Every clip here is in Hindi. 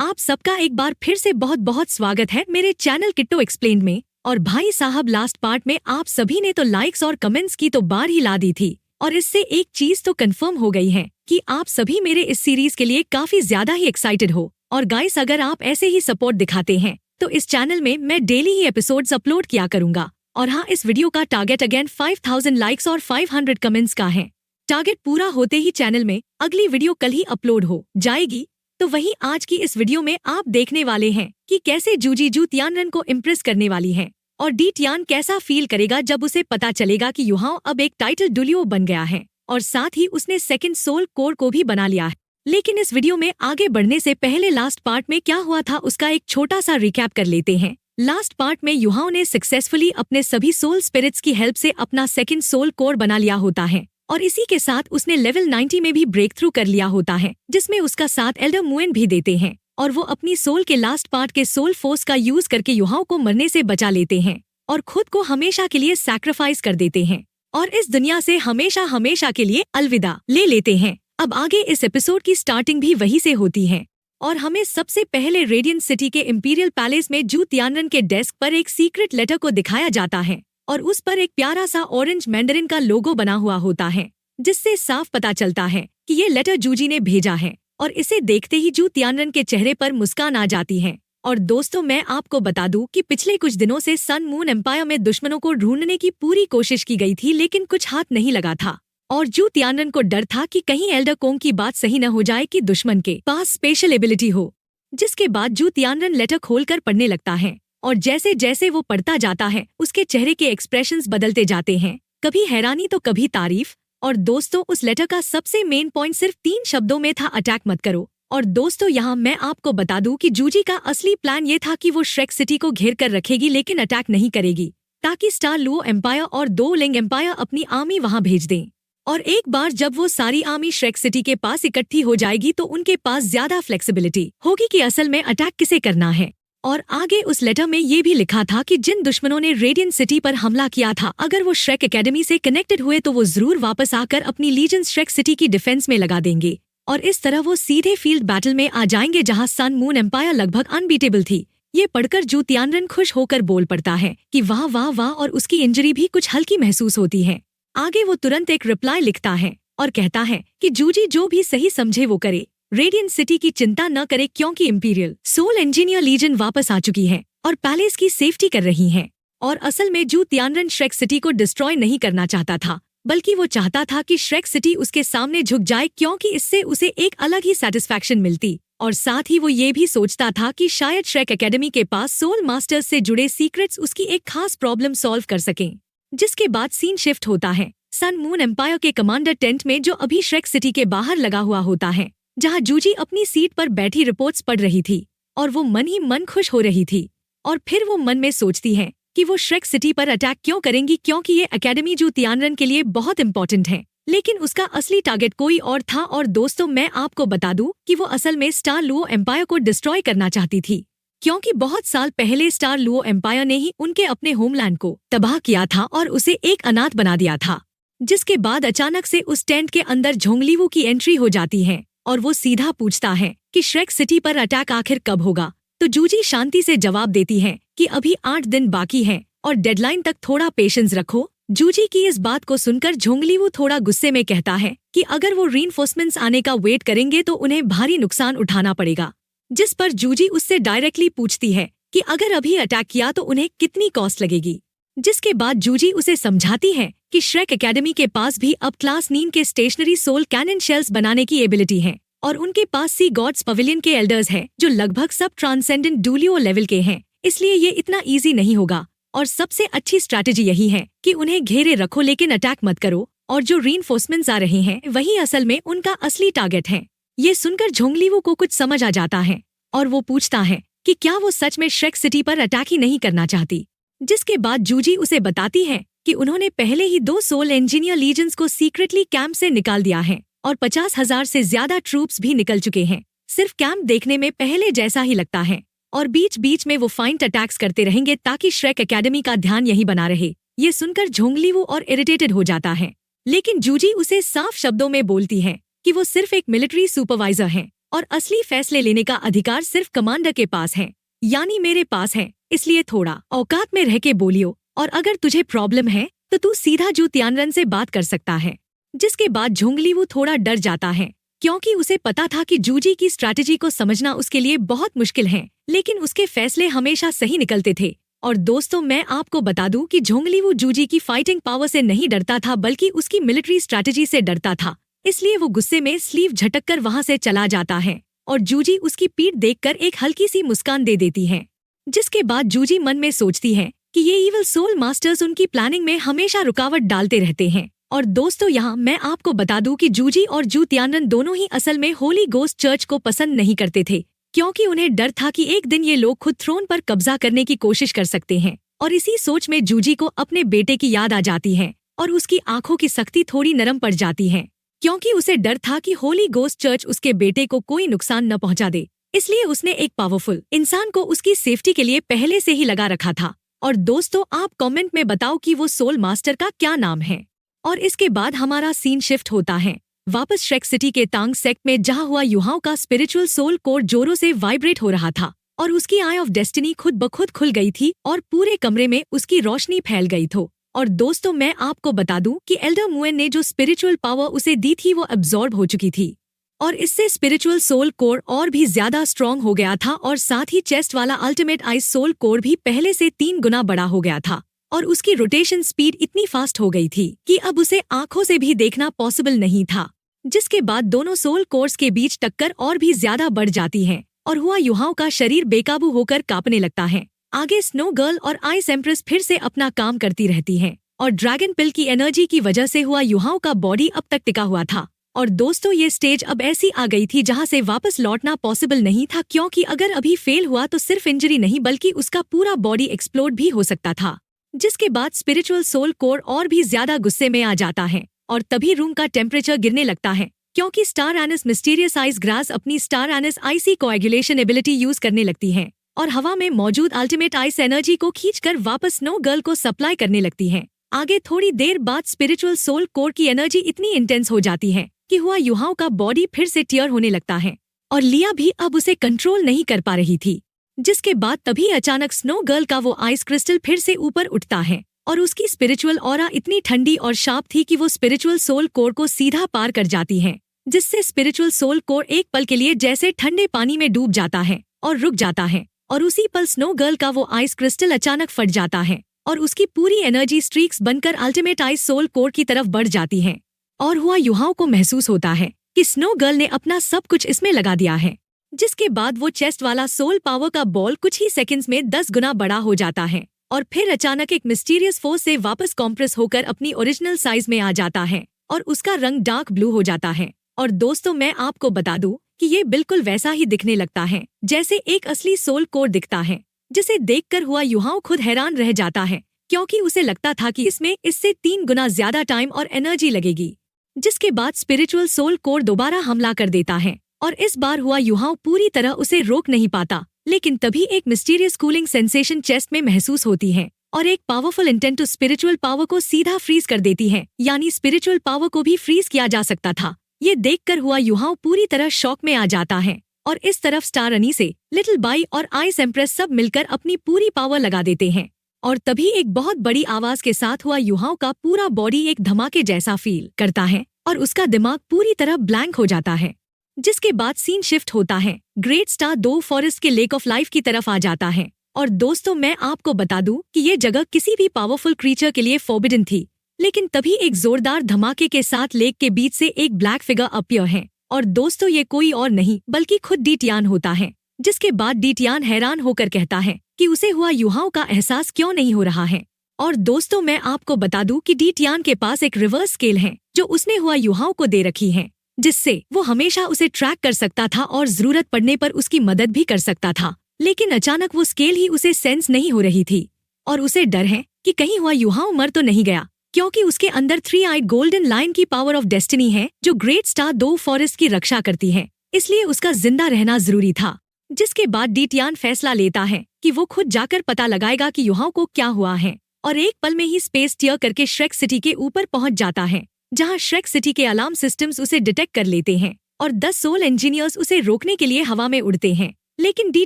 आप सबका एक बार फिर से बहुत बहुत स्वागत है मेरे चैनल किट्टो एक्सप्लेन्ड में। और भाई साहब, लास्ट पार्ट में आप सभी ने तो लाइक्स और कमेंट्स की तो बार ही ला दी थी, और इससे एक चीज तो कंफर्म हो गई है कि आप सभी मेरे इस सीरीज के लिए काफी ज्यादा ही एक्साइटेड हो। और गाइस, अगर आप ऐसे ही सपोर्ट दिखाते हैं तो इस चैनल में मैं डेली ही एपिसोड्स अपलोड किया करूंगा। और हाँ, इस वीडियो का टारगेट अगेन 5000 लाइक्स और 500 कमेंट्स का है। टारगेट पूरा होते ही चैनल में अगली वीडियो कल ही अपलोड हो जाएगी। तो वहीं आज की इस वीडियो में आप देखने वाले हैं कि कैसे जूजी जू तियानरन को इम्प्रेस करने वाली है, और डी तियान कैसा फील करेगा जब उसे पता चलेगा कि युहाओ अब एक टाइटल डुलियो बन गया है, और साथ ही उसने सेकंड सोल कोर को भी बना लिया है। लेकिन इस वीडियो में आगे बढ़ने से पहले लास्ट पार्ट में क्या हुआ था उसका एक छोटा सा रिकैप कर लेते हैं। लास्ट पार्ट में युहाओ ने सक्सेसफुली अपने सभी सोल स्पिरिट्स की हेल्प से अपना सेकंड सोल कोर बना लिया होता है, और इसी के साथ उसने लेवल 90 में भी ब्रेक थ्रू कर लिया होता है, जिसमें उसका साथ एल्डर मुएन भी देते हैं, और वो अपनी सोल के लास्ट पार्ट के सोल फोर्स का यूज करके युहाओ को मरने से बचा लेते हैं और खुद को हमेशा के लिए सैक्रिफाइस कर देते हैं, और इस दुनिया से हमेशा हमेशा के लिए अलविदा ले लेते हैं। अब आगे इस एपिसोड की स्टार्टिंग भी वही से होती है, और हमें सबसे पहले रेडियंट सिटी के इंपीरियल पैलेस में जू तियानरन के डेस्क पर एक सीक्रेट लेटर को दिखाया जाता है, और उस पर एक प्यारा सा ऑरेंज मैंडरिन का लोगो बना हुआ होता है, जिससे साफ पता चलता है कि ये लेटर जूजी ने भेजा है। और इसे देखते ही जू तियानरन के चेहरे पर मुस्कान आ जाती है। और दोस्तों, मैं आपको बता दूं कि पिछले कुछ दिनों से सन मून एम्पायर में दुश्मनों को ढूंढने की पूरी कोशिश की गई थी, लेकिन कुछ हाथ नहीं लगा था, और जू तियानरन को डर था कि कहीं एल्डर कोंग की बात सही न हो जाए कि दुश्मन के पास स्पेशल एबिलिटी हो। जिसके बाद जू तियानरन लेटर खोलकर पढ़ने लगता है, और जैसे जैसे वो पढ़ता जाता है उसके चेहरे के एक्सप्रेशंस बदलते जाते हैं, कभी हैरानी तो कभी तारीफ। और दोस्तों, उस लेटर का सबसे मेन पॉइंट सिर्फ 3 शब्दों में था, अटैक मत करो। और दोस्तों, यहाँ मैं आपको बता दूं कि जूजी का असली प्लान ये था कि वो श्रेक सिटी को घेर कर रखेगी, लेकिन अटैक नहीं करेगी, ताकि स्टार लुओ एम्पायर और 2 लिंग एम्पायर अपनी आर्मी वहाँ भेज दें। और एक बार जब वो सारी आर्मी श्रेक सिटी के पास इकट्ठी हो जाएगी तो उनके पास ज्यादा फ्लेक्सिबिलिटी होगी कि असल में अटैक किसे करना है। और आगे उस लेटर में ये भी लिखा था कि जिन दुश्मनों ने रेडियंट सिटी पर हमला किया था, अगर वो श्रेक एकेडमी से कनेक्टेड हुए तो वो जरूर वापस आकर अपनी लीजन श्रेक सिटी की डिफेंस में लगा देंगे, और इस तरह वो सीधे फील्ड बैटल में आ जाएंगे जहां सन मून एम्पायर लगभग अनबीटेबल थी। ये पढ़कर जू तियानरन खुश होकर बोल पड़ता है कि वाह वाह वाह, और उसकी इंजरी भी कुछ हल्की महसूस होती है। आगे वो तुरंत एक रिप्लाई लिखता है और कहता है कि जूजी जो भी सही समझे वो करे, रेडियंट सिटी की चिंता न करे, क्योंकि इंपीरियल सोल इंजीनियर लीजन वापस आ चुकी है और पैलेस की सेफ्टी कर रही है। और असल में जू तियानरन श्रेक सिटी को डिस्ट्रॉय नहीं करना चाहता था, बल्कि वो चाहता था कि श्रेक सिटी उसके सामने झुक जाए, क्योंकि इससे उसे एक अलग ही सेटिस्फैक्शन मिलती। और साथ ही वो ये भी सोचता था कि शायद श्रेक एकेडमी के पास सोल मास्टर्स से जुड़े सीक्रेट्स उसकी एक खास प्रॉब्लम सॉल्व कर सकें। जिसके बाद सीन शिफ्ट होता है सन मून एम्पायर के कमांडर टेंट में, जो अभी श्रेक सिटी के बाहर लगा हुआ होता है, जहां जूजी अपनी सीट पर बैठी रिपोर्ट्स पढ़ रही थी, और वो मन ही मन खुश हो रही थी। और फिर वो मन में सोचती है कि वो श्रेक सिटी पर अटैक क्यों करेंगी, क्योंकि ये एकेडमी जू तियानरन के लिए बहुत इंपॉर्टेंट है। लेकिन उसका असली टारगेट कोई और था। और दोस्तों, मैं आपको बता दूं कि वो असल में स्टार लुओ एम्पायर को डिस्ट्रॉय करना चाहती थी, क्योंकि बहुत साल पहले स्टार लुओ एम्पायर ने ही उनके अपने होमलैंड को तबाह किया था और उसे एक अनाथ बना दिया था। जिसके बाद अचानक से उस टेंट के अंदर झोंगलीवू की एंट्री हो जाती है, और वो सीधा पूछता है कि श्रेक सिटी पर अटैक आखिर कब होगा। तो जूजी शांति से जवाब देती है कि अभी 8 दिन बाकी हैं, और डेडलाइन तक थोड़ा पेशेंस रखो। जूजी की इस बात को सुनकर झोंगलीवू थोड़ा गुस्से में कहता है कि अगर वो रीइंफोर्समेंट्स आने का वेट करेंगे तो उन्हें भारी नुकसान उठाना पड़ेगा। जिस पर जूजी उससे डायरेक्टली पूछती है कि अगर अभी अटैक किया तो उन्हें कितनी कॉस्ट लगेगी। जिसके बाद जूजी उसे समझाती है कि श्रेक एकेडमी के पास भी अब क्लास 9 के स्टेशनरी सोल कैनन शेल्स बनाने की एबिलिटी है, और उनके पास सी गॉड्स पवेलियन के एल्डर्स हैं जो लगभग सब ट्रांसेंडेंट डुलियो लेवल के हैं, इसलिए ये इतना इजी नहीं होगा। और सबसे अच्छी स्ट्रैटेजी यही है कि उन्हें घेरे रखो, लेकिन अटैक मत करो, और जो रीइंफोर्समेंट्स आ रहे हैं वही असल में उनका असली टारगेट है। ये सुनकर झोंगलीवू को कुछ समझ आ जाता है, और वो पूछता है कि क्या वो सच में श्रेक सिटी पर अटैक ही नहीं करना चाहती। जिसके बाद जूजी उसे बताती है कि उन्होंने पहले ही 2 सोल इंजीनियर लीजन्स को सीक्रेटली कैंप से निकाल दिया है, और 50,000 से ज्यादा ट्रूप्स भी निकल चुके हैं। सिर्फ कैंप देखने में पहले जैसा ही लगता है, और बीच बीच में वो फाइंट अटैक्स करते रहेंगे ताकि श्रेक एकेडमी का ध्यान यही बना रहे। ये सुनकर झोंगलीवू और इरिटेटेड हो जाता है, लेकिन जूजी उसे साफ शब्दों में बोलती है कि वो सिर्फ एक मिलिट्री सुपरवाइजर हैं, और असली फैसले लेने का अधिकार सिर्फ कमांडर के पास है, यानी मेरे पास है। इसलिए थोड़ा औकात में रह के बोलियो, और अगर तुझे प्रॉब्लम है तो तू सीधा जू तियानरन से बात कर सकता है। जिसके बाद झोंगलीवू थोड़ा डर जाता है, क्योंकि उसे पता था कि जूजी की स्ट्रैटेजी को समझना उसके लिए बहुत मुश्किल है, लेकिन उसके फैसले हमेशा सही निकलते थे। और दोस्तों, मैं आपको बता दूं कि झोंगलीवू जूजी की फाइटिंग पावर से नहीं डरता था, बल्कि उसकी मिलिट्री स्ट्रैटेजी से डरता था। इसलिए वो गुस्से में स्लीव झटककर वहां से चला जाता है, और जूजी उसकी पीठ देखकर एक हल्की सी मुस्कान दे देती है। जिसके बाद जूजी मन में सोचती है कि ये इविल सोल मास्टर्स उनकी प्लानिंग में हमेशा रुकावट डालते रहते हैं। और दोस्तों, यहाँ मैं आपको बता दूं कि जूजी और जू तियानरन दोनों ही असल में होली गोस्ट चर्च को पसंद नहीं करते थे, क्योंकि उन्हें डर था कि एक दिन ये लोग खुद थ्रोन पर कब्जा करने की कोशिश कर सकते हैं। और इसी सोच में जूजी को अपने बेटे की याद आ जाती है, और उसकी आंखों की सख्ती थोड़ी नरम पड़ जाती है, क्योंकि उसे डर था कि होली गोस्ट चर्च उसके बेटे को कोई नुकसान न पहुंचा दे। इसलिए उसने एक पावरफुल इंसान को उसकी सेफ्टी के लिए पहले से ही लगा रखा था। और दोस्तों, आप कमेंट में बताओ कि वो सोल मास्टर का क्या नाम है। और इसके बाद हमारा सीन शिफ्ट होता है वापस श्रेक सिटी के तांग सेक्ट में, जहाँ हुआ युहाओं का स्पिरिचुअल सोल कोर जोरों से वाइब्रेट हो रहा था, और उसकी आई ऑफ डेस्टिनी खुद ब खुद खुल गई थी, और पूरे कमरे में उसकी रोशनी फैल गई थी। और दोस्तों, मैं आपको बता दूं कि एल्डर मुएन ने जो स्पिरिचुअल पावर उसे दी थी वो अब्सॉर्ब हो चुकी थी, और इससे स्पिरिचुअल सोल कोर और भी ज्यादा स्ट्रॉन्ग हो गया था, और साथ ही चेस्ट वाला अल्टीमेट आइस सोल कोर भी पहले से 3 गुना बड़ा हो गया था, और उसकी रोटेशन स्पीड इतनी फास्ट हो गई थी कि अब उसे आंखों से भी देखना पॉसिबल नहीं था। जिसके बाद दोनों सोल कोर्स के बीच टक्कर और भी ज्यादा बढ़ जाती है, और हुआ युहाओं का शरीर बेकाबू होकर कांपने लगता है। आगे स्नो गर्ल और आइस एम्प्रेस फिर से अपना काम करती रहती हैं, और ड्रैगन पिल की एनर्जी की वजह से हुआ युहाओं का बॉडी अब तक टिका हुआ था। और दोस्तों, ये स्टेज अब ऐसी आ गई थी जहां से वापस लौटना पॉसिबल नहीं था, क्योंकि अगर अभी फेल हुआ तो सिर्फ इंजरी नहीं बल्कि उसका पूरा बॉडी एक्सप्लोड भी हो सकता था। जिसके बाद स्पिरिचुअल सोल कोर और भी ज्यादा गुस्से में आ जाता है, और तभी रूम का टेम्परेचर गिरने लगता है, क्योंकि star anise mysterious ice grass अपनी star anise icy coagulation ability use करने लगती है, और हवा में मौजूद अल्टीमेट आइस एनर्जी को खींचकर वापस स्नो गर्ल को सप्लाई करने लगती है। आगे थोड़ी देर बाद स्पिरिचुअल सोल कोर की एनर्जी इतनी इंटेंस हो जाती है कि हुआ युहाओं का बॉडी फिर से टियर होने लगता है, और लिया भी अब उसे कंट्रोल नहीं कर पा रही थी। जिसके बाद तभी अचानक स्नो गर्ल का वो आइस क्रिस्टल फिर से ऊपर उठता है, और उसकी स्पिरिचुअल ऑरा इतनी ठंडी और शार्प थी कि वो स्पिरिचुअल सोल कोर को सीधा पार कर जाती है, जिससे स्पिरिचुअल सोल कोर एक पल के लिए जैसे ठंडे पानी में डूब जाता है और रुक जाता है। और उसी पल स्नो गर्ल का वो आइस क्रिस्टल अचानक फट जाता है, और उसकी पूरी एनर्जी स्ट्रीक्स बनकर अल्टीमेट आइस सोल कोर की तरफ बढ़ जाती है। और हुआ युहाओं को महसूस होता है कि स्नो गर्ल ने अपना सब कुछ इसमें लगा दिया है। जिसके बाद वो चेस्ट वाला सोल पावर का बॉल कुछ ही सेकंड्स में 10 गुना बड़ा हो जाता है, और फिर अचानक एक मिस्टीरियस फोर्स से वापस कॉम्प्रेस होकर अपनी ओरिजिनल साइज में आ जाता है, और उसका रंग डार्क ब्लू हो जाता है। और दोस्तों, मैं आपको बता दूं कि ये बिल्कुल वैसा ही दिखने लगता है जैसे एक असली सोल कोर दिखता है, जिसे देखकर हुआ युहाओं खुद हैरान रह जाता है, क्योंकि उसे लगता था कि इसमें इससे 3 गुना ज्यादा टाइम और एनर्जी लगेगी। जिसके बाद स्पिरिचुअल सोल कोर दोबारा हमला कर देता है, और इस बार हुआ युहाओं पूरी तरह उसे रोक नहीं पाता। लेकिन तभी एक मिस्टीरियस कूलिंग सेंसेशन चेस्ट में महसूस होती है, और एक powerful intent to spiritual power को सीधा फ्रीज कर देती है, यानी स्पिरिचुअल पावर को भी फ्रीज किया जा सकता था। ये देखकर हुआ युहाओं पूरी तरह शॉक में आ जाता है, और इस तरफ स्टार अनी से लिटिल बाई और आइस एम्प्रेस सब मिलकर अपनी पूरी पावर लगा देते हैं। और तभी एक बहुत बड़ी आवाज के साथ हुआ युहाओं का पूरा बॉडी एक धमाके जैसा फील करता है, और उसका दिमाग पूरी तरह ब्लैंक हो जाता है। जिसके बाद सीन शिफ्ट होता है ग्रेट स्टार 2 फॉरेस्ट के लेक ऑफ लाइफ की तरफ आ जाता है। और दोस्तों, मैं आपको बता दूं कि ये जगह किसी भी पावरफुल क्रीचर के लिए फॉरबिडन थी, लेकिन तभी एक जोरदार धमाके के साथ लेक के बीच से एक ब्लैक फिगर अपीयर है। और दोस्तों, ये कोई और नहीं बल्कि खुद डीटियान होता है। जिसके बाद डीटियान हैरान होकर कहता है कि उसे हुआ युहाओं का एहसास क्यों नहीं हो रहा है। और दोस्तों, मैं आपको बता दूं कि डीटियान के पास एक रिवर्स स्केल है जो उसने हुआ युहाओं को दे रखी है, जिससे वो हमेशा उसे ट्रैक कर सकता था और जरूरत पड़ने पर उसकी मदद भी कर सकता था। लेकिन अचानक वो स्केल ही उसे सेंस नहीं हो रही थी, और उसे डर है कि कहीं हुआ युहाओं मर तो नहीं गया, क्योंकि उसके अंदर 3 आइड गोल्डन लाइन की पावर ऑफ डेस्टिनी है जो ग्रेट स्टार 2 फॉरेस्ट की रक्षा करती है, इसलिए उसका जिंदा रहना जरूरी था। जिसके बाद डीटियान फैसला लेता है कि वो खुद जाकर पता लगाएगा कि युहाओं को क्या हुआ है, और एक पल में ही स्पेस टियर करके श्रेक सिटी के ऊपर पहुंच जाता है, जहां श्रेक सिटी के अलार्म सिस्टम्स उसे डिटेक्ट कर लेते हैं, और 10 सोल इंजीनियर्स उसे रोकने के लिए हवा में उड़ते हैं। लेकिन डी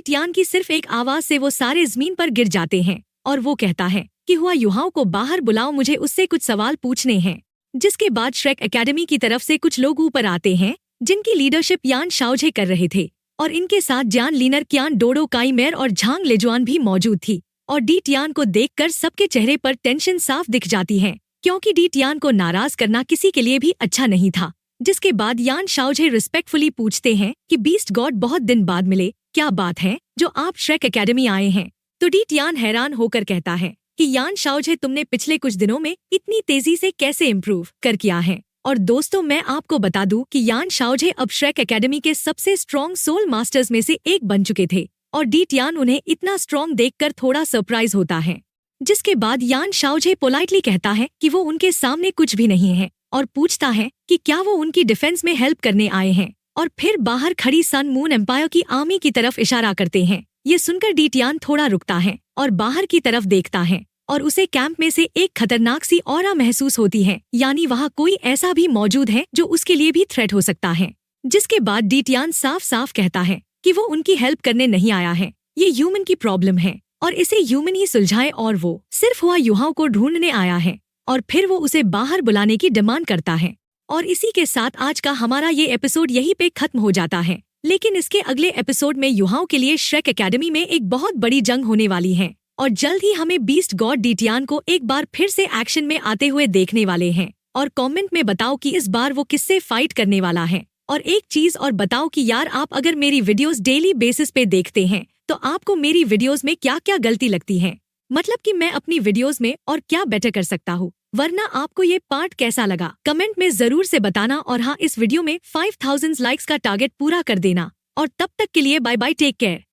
टियान की सिर्फ एक आवाज से वो सारे जमीन पर गिर जाते हैं और वो कहता है कि हुआ युहाओं को बाहर बुलाओ, मुझे उससे कुछ सवाल पूछने हैं। जिसके बाद श्रेक एकेडमी की तरफ से कुछ लोग ऊपर आते हैं जिनकी लीडरशिप यान शाओझे कर रहे थे और इनके साथ जान लीनर, क्यान डोडो, काईमेर और झांग लेजुआन भी मौजूद थी। और डी टियान को देखकर सबके चेहरे पर टेंशन साफ दिख जाती है क्योंकि डी टियान को नाराज करना किसी के लिए भी अच्छा नहीं था। जिसके बाद यान शाओझे रिस्पेक्टफुली पूछते हैं कि बीस्ट गॉड बहुत दिन बाद मिले, क्या बात है जो आप श्रेक एकेडमी आए हैं? तो डी टियान हैरान होकर कहता है कि यान शाओझे, तुमने पिछले कुछ दिनों में इतनी तेजी से कैसे इम्प्रूव कर किया है। और दोस्तों, मैं आपको बता दूं कि यान शाओझे अब श्रेक एकेडमी के सबसे स्ट्रॉन्ग सोल मास्टर्स में से एक बन चुके थे और डी टियान उन्हें इतना स्ट्रॉन्ग देखकर थोड़ा सरप्राइज होता है। जिसके बाद यान शाओझे पोलाइटली कहता है कि वो उनके सामने कुछ भी नहीं है और पूछता है कि क्या वो उनकी डिफेंस में हेल्प करने आए हैं। और फिर बाहर खड़ी सन मून एम्पायर की आर्मी की तरफ इशारा करते हैं। ये सुनकर डी टियान थोड़ा रुकता है और बाहर की तरफ देखता है और उसे कैंप में से एक खतरनाक सी ऑरा महसूस होती है, यानी वहाँ कोई ऐसा भी मौजूद है जो उसके लिए भी थ्रेट हो सकता है। जिसके बाद डी टियान साफ साफ कहता है कि वो उनकी हेल्प करने नहीं आया है, ये ह्यूमन की प्रॉब्लम है और इसे ह्यूमन ही सुलझाए और वो सिर्फ हुआ युहाओं को ढूंढने आया है। और फिर वो उसे बाहर बुलाने की डिमांड करता है। और इसी के साथ आज का हमारा ये एपिसोड यहीं पे खत्म हो जाता है। लेकिन इसके अगले एपिसोड में युहाओं के लिए श्रेक एकेडमी में एक बहुत बड़ी जंग होने वाली है और जल्द ही हमें बीस्ट गॉड डी टियान को एक बार फिर से एक्शन में आते हुए देखने वाले हैं। और कमेंट में बताओ कि इस बार वो किससे फाइट करने वाला है। और एक चीज और बताओ कि यार, आप अगर मेरी वीडियोस डेली बेसिस पे देखते हैं तो आपको मेरी वीडियोस में क्या क्या गलती लगती है, मतलब कि मैं अपनी वीडियोस में और क्या बेटर कर सकता हूँ। वरना आपको ये पार्ट कैसा लगा कमेंट में जरूर से बताना। और हाँ, इस वीडियो में 5000 लाइक्स का टारगेट पूरा कर देना। और तब तक के लिए बाय बाय, टेक केयर।